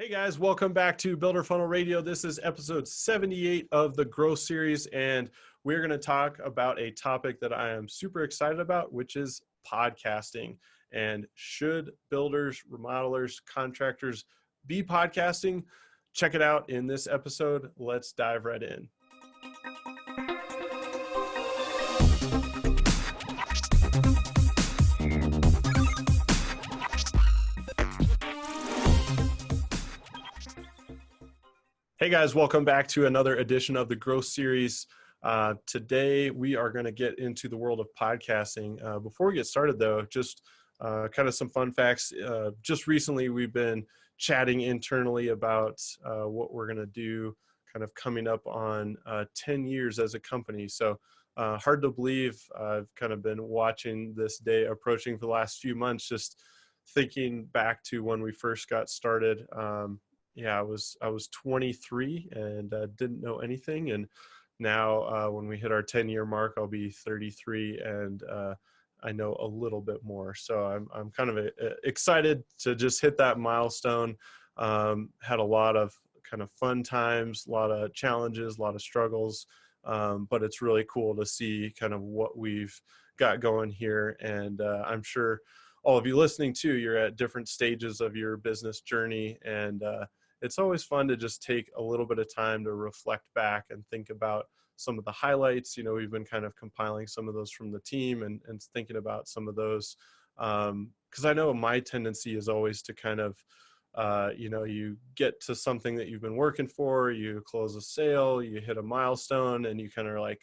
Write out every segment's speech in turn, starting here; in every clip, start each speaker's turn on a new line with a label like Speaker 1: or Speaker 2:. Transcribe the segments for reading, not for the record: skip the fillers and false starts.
Speaker 1: Hey guys, welcome back to Builder Funnel Radio. This is episode 78 of the Growth Series, and we're going to talk about a topic that I am super excited about, which is podcasting. And should builders, remodelers, contractors be podcasting? Check it out in this episode. Let's dive right in. Hey guys, welcome back to another edition of the Growth Series. Today we are going to get into the world of podcasting. Before we get started though, just kind of some fun facts. Just recently we've been chatting internally about what we're going to do kind of coming up on 10 years as a company. So hard to believe. I've kind of been watching this day approaching for the last few months, just thinking back to when we first got started. I was 23 and didn't know anything, and now when we hit our 10-year mark, I'll be 33, and I know a little bit more. So I'm kind of excited to just hit that milestone. Had a lot of kind of fun times, a lot of challenges, a lot of struggles, but it's really cool to see kind of what we've got going here, and I'm sure all of you listening too, you're at different stages of your business journey, and it's always fun to just take a little bit of time to reflect back and think about some of the highlights. You know, we've been kind of compiling some of those from the team and thinking about some of those. Because I know my tendency is always to kind of, you get to something that you've been working for, you close a sale, you hit a milestone, and you kind of are like,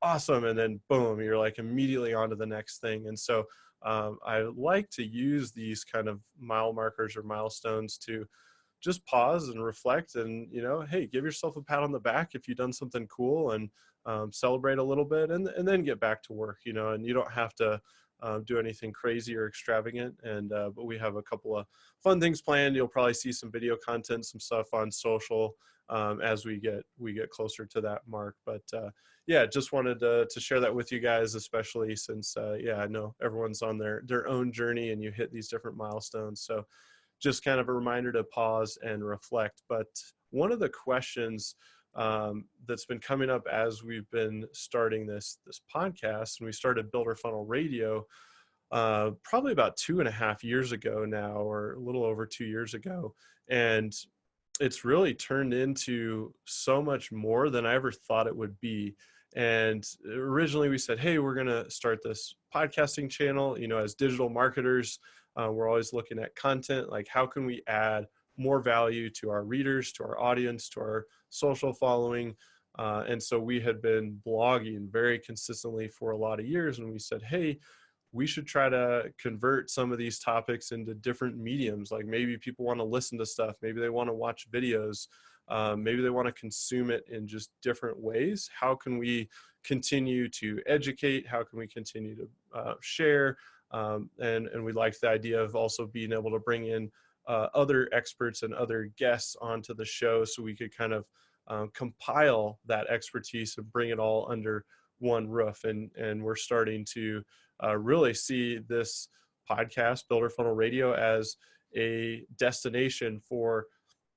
Speaker 1: awesome. And then boom, you're like immediately on to the next thing. And so I like to use these kind of mile markers or milestones to just pause and reflect and, hey, give yourself a pat on the back if you've done something cool, and celebrate a little bit, and then get back to work, and you don't have to do anything crazy or extravagant. And but we have a couple of fun things planned. You'll probably see some video content, some stuff on social as we get closer to that mark. But just wanted to share that with you guys, especially since I know everyone's on their own journey and you hit these different milestones. So just kind of a reminder to pause and reflect. But one of the questions that's been coming up as we've been starting this podcast, and we started Builder Funnel Radio probably about 2.5 years ago now, or a little over 2 years ago. And it's really turned into so much more than I ever thought it would be. And originally we said, hey, we're going to start this podcasting channel, as digital marketers. We're always looking at content, like how can we add more value to our readers, to our audience, to our social following. And so we had been blogging very consistently for a lot of years. And we said, hey, we should try to convert some of these topics into different mediums. Like maybe people want to listen to stuff. Maybe they want to watch videos. Maybe they want to consume it in just different ways. How can we continue to educate? How can we continue to share? And we liked the idea of also being able to bring in other experts and other guests onto the show, so we could kind of compile that expertise and bring it all under one roof. And we're starting to really see this podcast, Builder Funnel Radio, as a destination for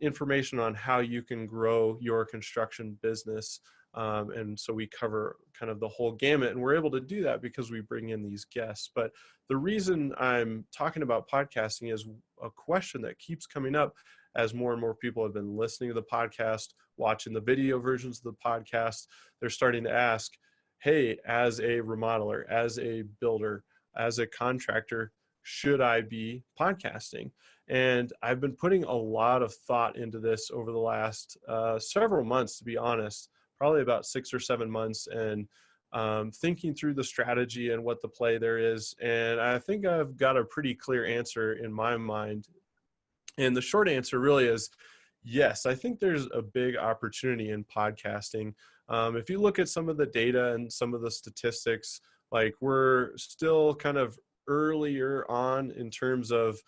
Speaker 1: information on how you can grow your construction business. And so we cover kind of the whole gamut, and we're able to do that because we bring in these guests. But the reason I'm talking about podcasting is a question that keeps coming up as more and more people have been listening to the podcast, watching the video versions of the podcast. They're starting to ask, hey, as a remodeler, as a builder, as a contractor, should I be podcasting? And I've been putting a lot of thought into this over the last several months, to be honest, probably about 6 or 7 months, and thinking through the strategy and what the play there is. And I think I've got a pretty clear answer in my mind. And the short answer really is yes, I think there's a big opportunity in podcasting. If you look at some of the data and some of the statistics, like we're still kind of earlier on in terms of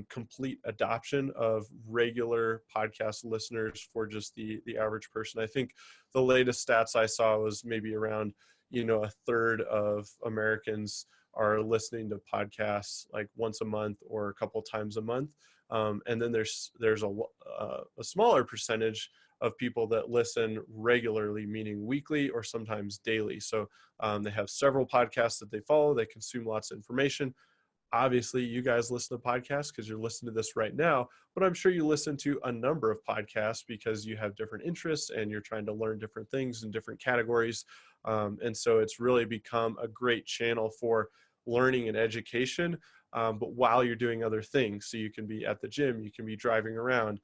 Speaker 1: complete adoption of regular podcast listeners for just the average person. I think the latest stats I saw was maybe around, a third of Americans are listening to podcasts like once a month or a couple times a month. And then there's a smaller percentage of people that listen regularly, meaning weekly or sometimes daily. So they have several podcasts that they follow. They consume lots of information. Obviously, you guys listen to podcasts because you're listening to this right now, but I'm sure you listen to a number of podcasts because you have different interests and you're trying to learn different things in different categories. And so it's really become a great channel for learning and education, but while you're doing other things. So you can be at the gym, you can be driving around.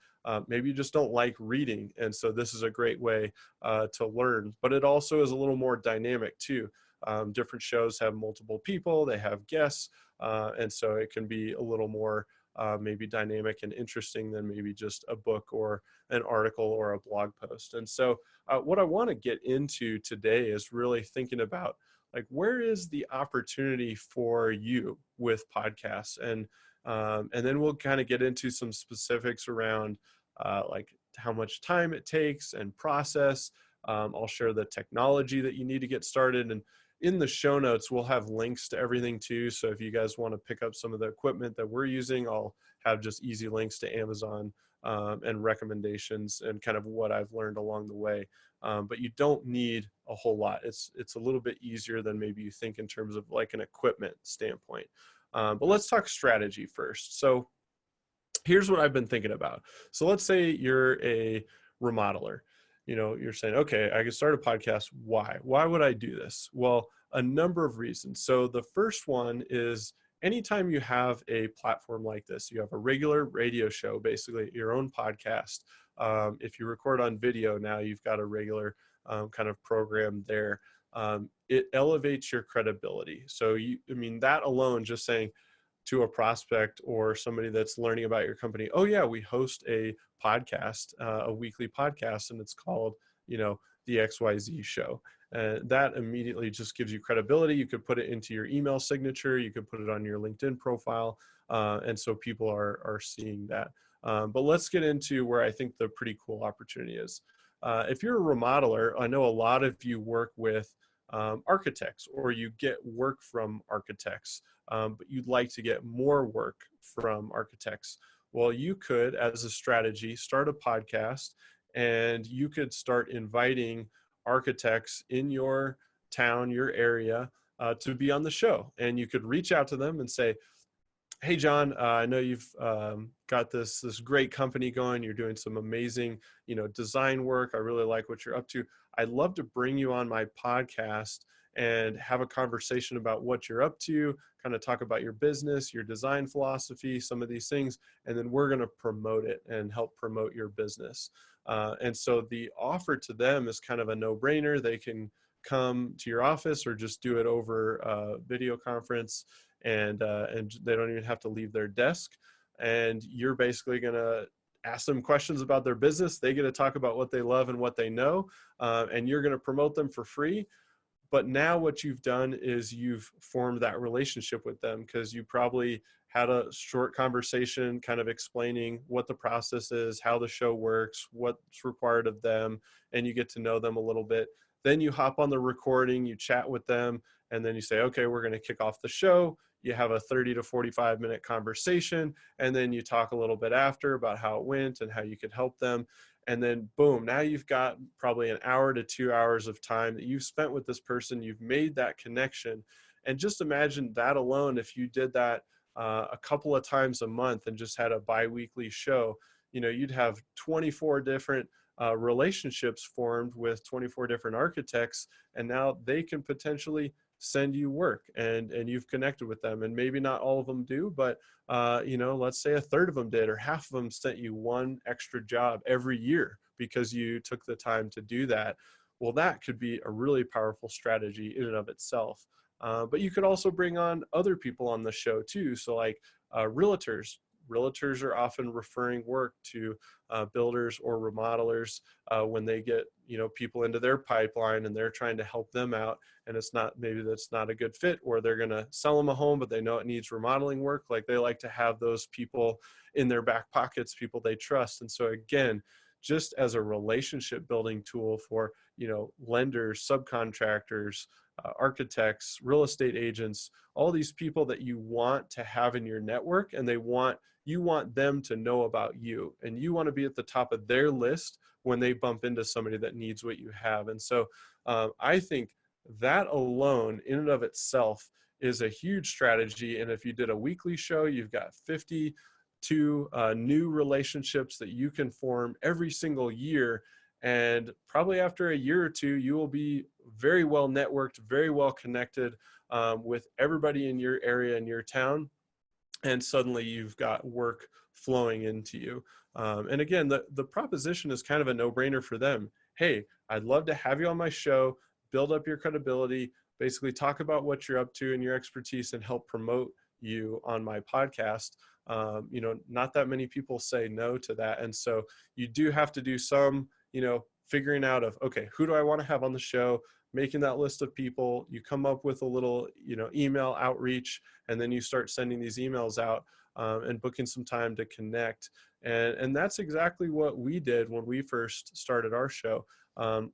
Speaker 1: Maybe you just don't like reading. And so this is a great way to learn, but it also is a little more dynamic too. Different shows have multiple people, they have guests. And so it can be a little more maybe dynamic and interesting than maybe just a book or an article or a blog post. And so what I want to get into today is really thinking about, like, where is the opportunity for you with podcasts? And then we'll kind of get into some specifics around like how much time it takes and process. I'll share the technology that you need to get started. And in the show notes, we'll have links to everything too. So if you guys want to pick up some of the equipment that we're using, I'll have just easy links to Amazon and recommendations and kind of what I've learned along the way. But you don't need a whole lot. It's a little bit easier than maybe you think in terms of like an equipment standpoint. But let's talk strategy first. So here's what I've been thinking about. So let's say you're a remodeler. You're saying, okay, I can start a podcast. Why would I do this? Well, a number of reasons. So the first one is anytime you have a platform like this, you have a regular radio show, basically your own podcast. If you record on video now, you've got a regular kind of program there. It elevates your credibility. So that alone, just saying to a prospect or somebody that's learning about your company, oh yeah, we host a podcast, a weekly podcast, and it's called, the XYZ show. That immediately just gives you credibility. You could put it into your email signature. You could put it on your LinkedIn profile. And so people are seeing that. But let's get into where I think the pretty cool opportunity is. If you're a remodeler, I know a lot of you work with architects, or you get work from architects, but you'd like to get more work from architects. Well, you could, as a strategy, start a podcast, and you could start inviting architects in your town, your area, to be on the show. And you could reach out to them and say, hey, John, I know you've got this great company going. You're doing some amazing, design work. I really like what you're up to. I'd love to bring you on my podcast and have a conversation about what you're up to, kind of talk about your business, your design philosophy, some of these things, and then we're going to promote it and help promote your business. And so the offer to them is kind of a no-brainer. They can come to your office or just do it over a video conference, and they don't even have to leave their desk. And you're basically going to ask them questions about their business. They get to talk about what they love and what they know, and you're going to promote them for free. But now what you've done is you've formed that relationship with them, because you probably had a short conversation kind of explaining what the process is, how the show works, what's required of them, and you get to know them a little bit. Then you hop on the recording, you chat with them, and then you say, okay, we're going to kick off the show. You have a 30 to 45 minute conversation, and then you talk a little bit after about how it went and how you could help them. And then boom, now you've got probably an hour to 2 hours of time that you've spent with this person. You've made that connection. And just imagine that alone, if you did that a couple of times a month and just had a bi-weekly show, you'd have 24 different relationships formed with 24 different architects. And now they can potentially send you work, and you've connected with them. And maybe not all of them do, but let's say a third of them did, or half of them sent you one extra job every year because you took the time to do that. Well, that could be a really powerful strategy in and of itself. But you could also bring on other people on the show too. So like realtors. Realtors are often referring work to builders or remodelers when they get people into their pipeline and they're trying to help them out, and maybe that's not a good fit, or they're going to sell them a home but they know it needs remodeling work. Like, they like to have those people in their back pockets, people they trust. And so again, just as a relationship building tool for lenders, subcontractors, architects, real estate agents, all these people that you want to have in your network, and you want them to know about you, and you want to be at the top of their list when they bump into somebody that needs what you have. And so I think that alone in and of itself is a huge strategy. And if you did a weekly show, you've got 52 new relationships that you can form every single year. And probably after a year or two, you will be very well networked, very well connected with everybody in your area, in your town. And suddenly you've got work flowing into you. And again, the proposition is kind of a no-brainer for them. Hey, I'd love to have you on my show, build up your credibility, basically talk about what you're up to and your expertise, and help promote you on my podcast. Not that many people say no to that. And so you do have to do some, figuring out of, okay, who do I want to have on the show? Making that list of people. You come up with a little, email outreach, and then you start sending these emails out and booking some time to connect. And that's exactly what we did when we first started our show.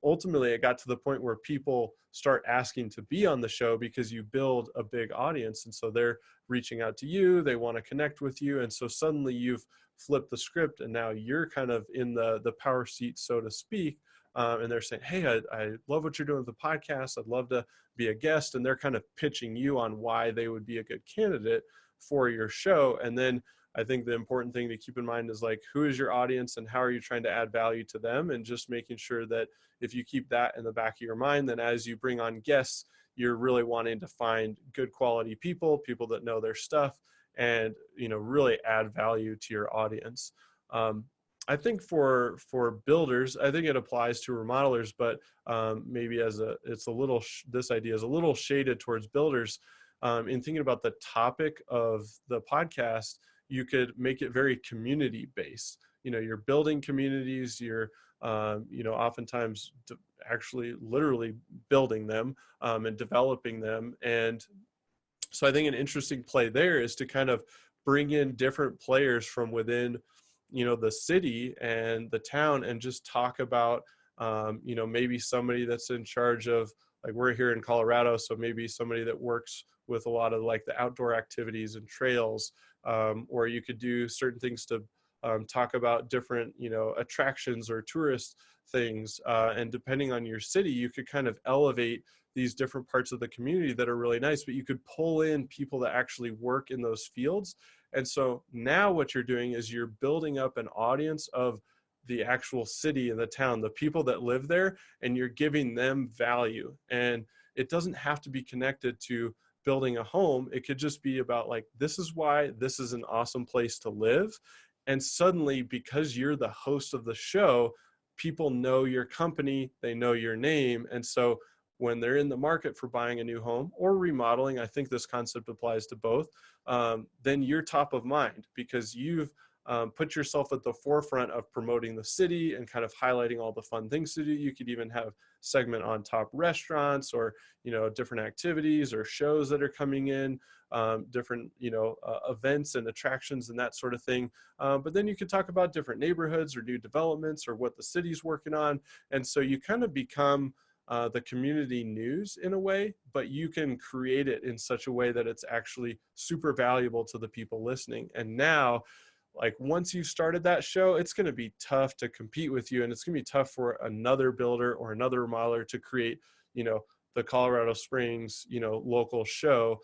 Speaker 1: Ultimately, it got to the point where people start asking to be on the show because you build a big audience. And so they're reaching out to you, they want to connect with you. And so suddenly you've flipped the script, and now you're kind of in the power seat, so to speak. And they're saying, hey, I love what you're doing with the podcast. I'd love to be a guest. And they're kind of pitching you on why they would be a good candidate for your show. And then I think the important thing to keep in mind is, like, who is your audience and how are you trying to add value to them? And just making sure that if you keep that in the back of your mind, then as you bring on guests, you're really wanting to find good quality people that know their stuff, and, really add value to your audience. I think for builders, I think it applies to remodelers, but maybe this idea is a little shaded towards builders. In thinking about the topic of the podcast, you could make it very community based. You're building communities, you're oftentimes actually literally building them and developing them. And so I think an interesting play there is to kind of bring in different players from within the city and the town, and just talk about maybe somebody that's in charge of, like, we're here in Colorado, so maybe somebody that works with a lot of like the outdoor activities and trails, or you could do certain things to talk about different attractions or tourist things, and depending on your city, you could kind of elevate these different parts of the community that are really nice, but you could pull in people that actually work in those fields. And so now what you're doing is you're building up an audience of the actual city and the town, the people that live there, and you're giving them value. And it doesn't have to be connected to building a home. It could just be about, like, this is why this is an awesome place to live. And suddenly, because you're the host of the show, people know your company, they know your name. And so when they're in the market for buying a new home or remodeling, I think this concept applies to both, then you're top of mind because you've put yourself at the forefront of promoting the city and kind of highlighting all the fun things to do. You could even have segment on top restaurants, or different activities or shows that are coming in, different events and attractions and that sort of thing. But then you could talk about different neighborhoods or new developments or what the city's working on. And so you kind of become the community news in a way, but you can create it in such a way that it's actually super valuable to the people listening. And now, like, once you started that show, it's going to be tough to compete with you, and it's going to be tough for another builder or another remodeler to create the Colorado Springs local show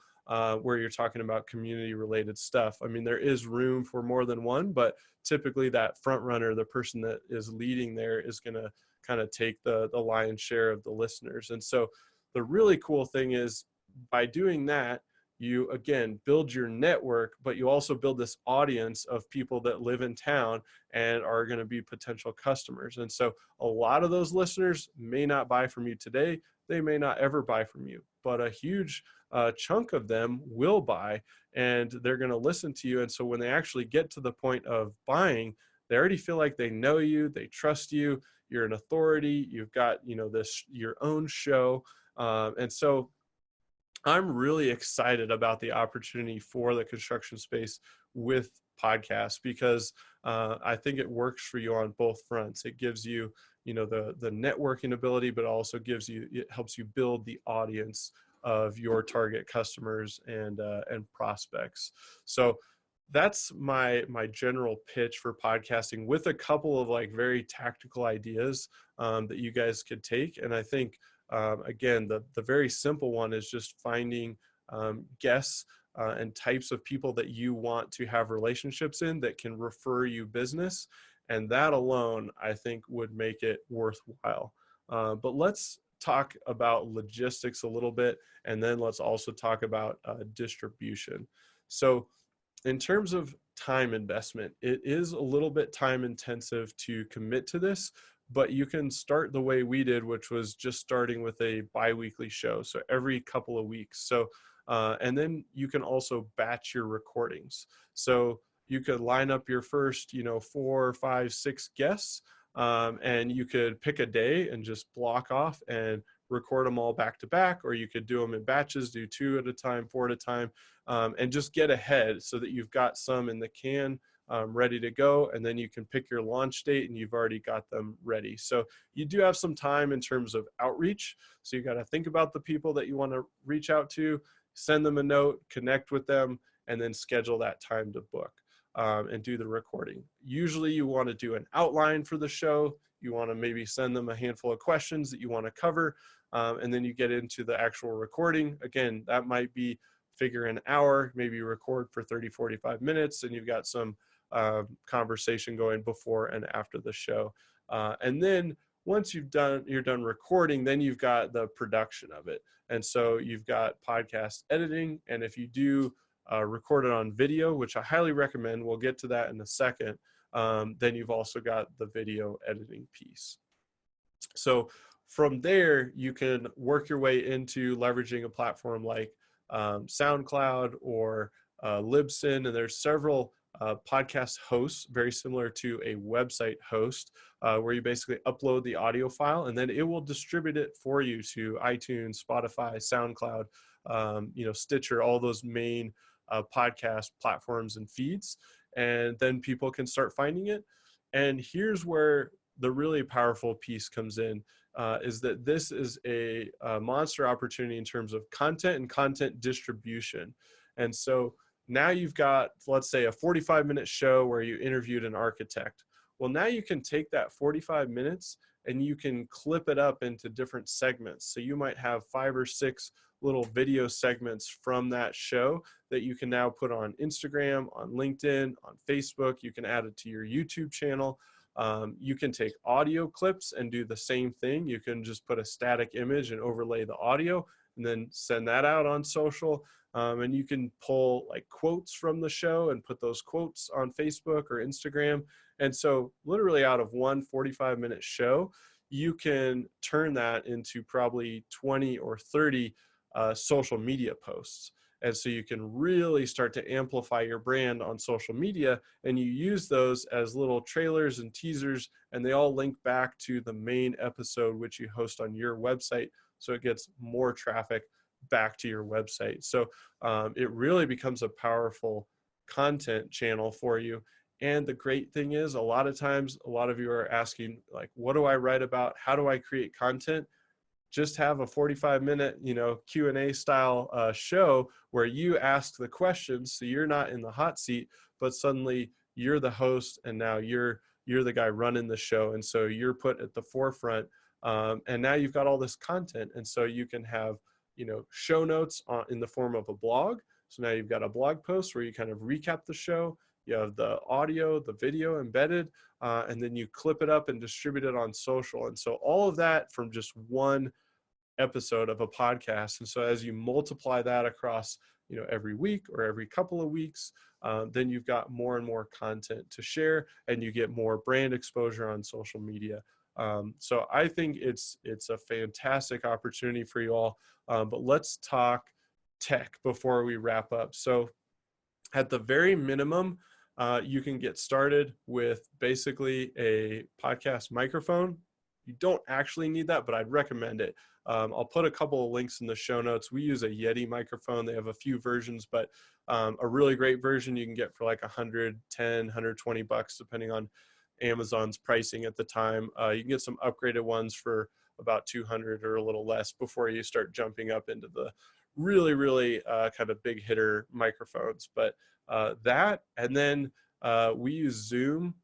Speaker 1: where you're talking about community related stuff. I mean, there is room for more than one, but typically that front runner, the person that is leading there, is going to kind of take the lion's share of the listeners. And so the really cool thing is, by doing that, you again build your network, but you also build this audience of people that live in town and are going to be potential customers. And so a lot of those listeners may not buy from you today, they may not ever buy from you, but a huge chunk of them will buy, and they're going to listen to you. And so when they actually get to the point of buying, they already feel like they know you, they trust you, you're an authority, you've got this your own show. And so I'm really excited about the opportunity for the construction space with podcast, because I think it works for you on both fronts. It gives you, the networking ability, but also it helps you build the audience of your target customers and prospects. So that's my general pitch for podcasting, with a couple of like very tactical ideas that you guys could take. And I think again, the very simple one is just finding guests and types of people that you want to have relationships in that can refer you business. And that alone, I think, would make it worthwhile. But let's talk about logistics a little bit, and then let's also talk about distribution. So in terms of time investment, it is a little bit time intensive to commit to this, but you can start the way we did, which was just starting with a bi-weekly show. So every couple of weeks. So, and then you can also batch your recordings. So you could line up your first, 4, 5, 6 guests, and you could pick a day and just block off and record them all back to back, or you could do them in batches, do 2 at a time, 4 at a time, and just get ahead so that you've got some in the can ready to go, and then you can pick your launch date and you've already got them ready. So you do have some time in terms of outreach. So you got to think about the people that you want to reach out to, send them a note, connect with them, and then schedule that time to book and do the recording. Usually you want to do an outline for the show. You want to maybe send them a handful of questions that you want to cover, and then you get into the actual recording. Again, that might be figure an hour, maybe record for 30, 45 minutes, and you've got some conversation going before and after the show. And then once you're done recording, then you've got the production of it. And so you've got podcast editing. And if you do record it on video, which I highly recommend, we'll get to that in a second, then you've also got the video editing piece. So from there, you can work your way into leveraging a platform like SoundCloud or Libsyn, and there's several podcast hosts very similar to a website host, where you basically upload the audio file and then it will distribute it for you to iTunes, Spotify, SoundCloud, Stitcher, all those main podcast platforms and feeds, and then people can start finding it. And here's where the really powerful piece comes in, is that this is a monster opportunity in terms of content and content distribution. And so now you've got, let's say, a 45-minute show where you interviewed an architect. Well, now you can take that 45 minutes and you can clip it up into different segments. So you might have 5 or 6 little video segments from that show that you can now put on Instagram, on LinkedIn, on Facebook. You can add it to your YouTube channel. You can take audio clips and do the same thing. You can just put a static image and overlay the audio and then send that out on social. And you can pull like quotes from the show and put those quotes on Facebook or Instagram. And so literally out of one 45-minute show, you can turn that into probably 20 or 30 social media posts. And so you can really start to amplify your brand on social media, and you use those as little trailers and teasers, and they all link back to the main episode, which you host on your website. So it gets more traffic back to your website. So it really becomes a powerful content channel for you. And the great thing is, a lot of times, a lot of you are asking, like, what do I write about? How do I create content? Just have a 45-minute, Q&A style show where you ask the questions. So you're not in the hot seat, but suddenly you're the host, and now you're the guy running the show. And so you're put at the forefront. And now you've got all this content. And so you can have, show notes in the form of a blog. So now you've got a blog post where you kind of recap the show. You have the audio, the video embedded, and then you clip it up and distribute it on social. And so all of that from just one episode of a podcast. And so as you multiply that across, every week or every couple of weeks, then you've got more and more content to share, and you get more brand exposure on social media. So I think it's a fantastic opportunity for you all. But let's talk tech before we wrap up. So at the very minimum, you can get started with basically a podcast microphone you don't actually need that, but I'd recommend it. I'll put a couple of links in the show notes. We use a Yeti microphone. They have a few versions, but a really great version you can get for like $110, $120, depending on Amazon's pricing at the time. You can get some upgraded ones for about 200 or a little less before you start jumping up into the really kind of big hitter microphones. But that, and then we use Zoom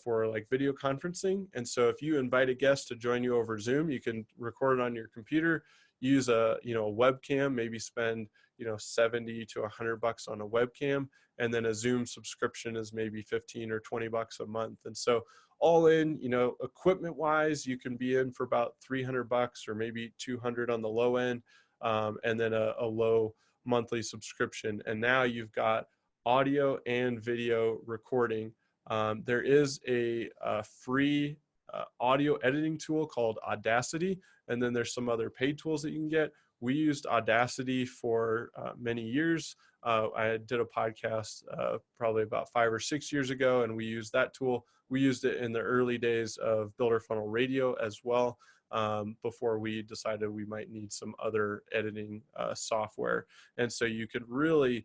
Speaker 1: for like video conferencing. And so if you invite a guest to join you over Zoom, you can record it on your computer, use a webcam, maybe spend 70 to $100 on a webcam, and then a Zoom subscription is maybe 15 or $20 a month. And so all in, equipment wise, you can be in for about $300 or maybe 200 on the low end, and then a low monthly subscription. And now you've got audio and video recording. There is a free audio editing tool called Audacity, and then there's some other paid tools that you can get. We used Audacity for many years. I did a podcast probably about 5 or 6 years ago, and we used that tool. We used it in the early days of Builder Funnel Radio as well, before we decided we might need some other editing software. And so you could really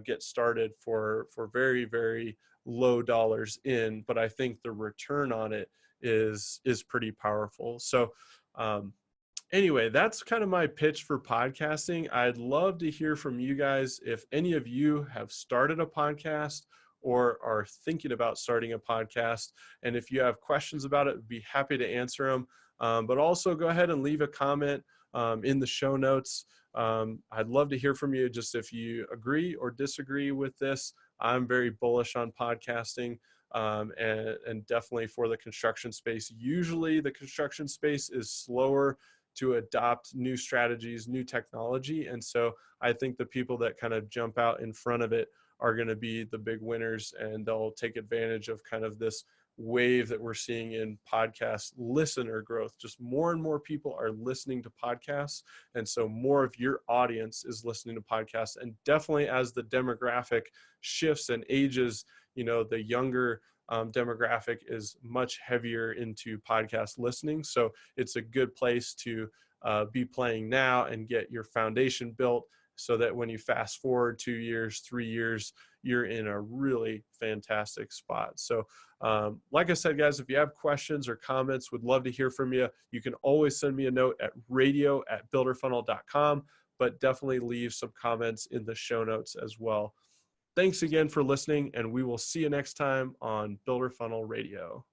Speaker 1: get started for very, very low dollars in, but I think the return on it is pretty powerful. So anyway, that's kind of my pitch for podcasting. I'd love to hear from you guys. If any of you have started a podcast or are thinking about starting a podcast, and if you have questions about it, I'd be happy to answer them. But also go ahead and leave a comment in the show notes. I'd love to hear from you, just if you agree or disagree with this. I'm very bullish on podcasting, and definitely for the construction space. Usually the construction space is slower to adopt new strategies, new technology. And so I think the people that kind of jump out in front of it are going to be the big winners, and they'll take advantage of kind of this wave that we're seeing in podcast listener growth. Just more and more people are listening to podcasts. And so more of your audience is listening to podcasts. And definitely as the demographic shifts and ages, the younger demographic is much heavier into podcast listening. So it's a good place to be playing now and get your foundation built, so that when you fast forward 2 years, 3 years, you're in a really fantastic spot. So like I said, guys, if you have questions or comments, would love to hear from you. You can always send me a note at radio@builderfunnel.com, but definitely leave some comments in the show notes as well. Thanks again for listening, and we will see you next time on Builder Funnel Radio.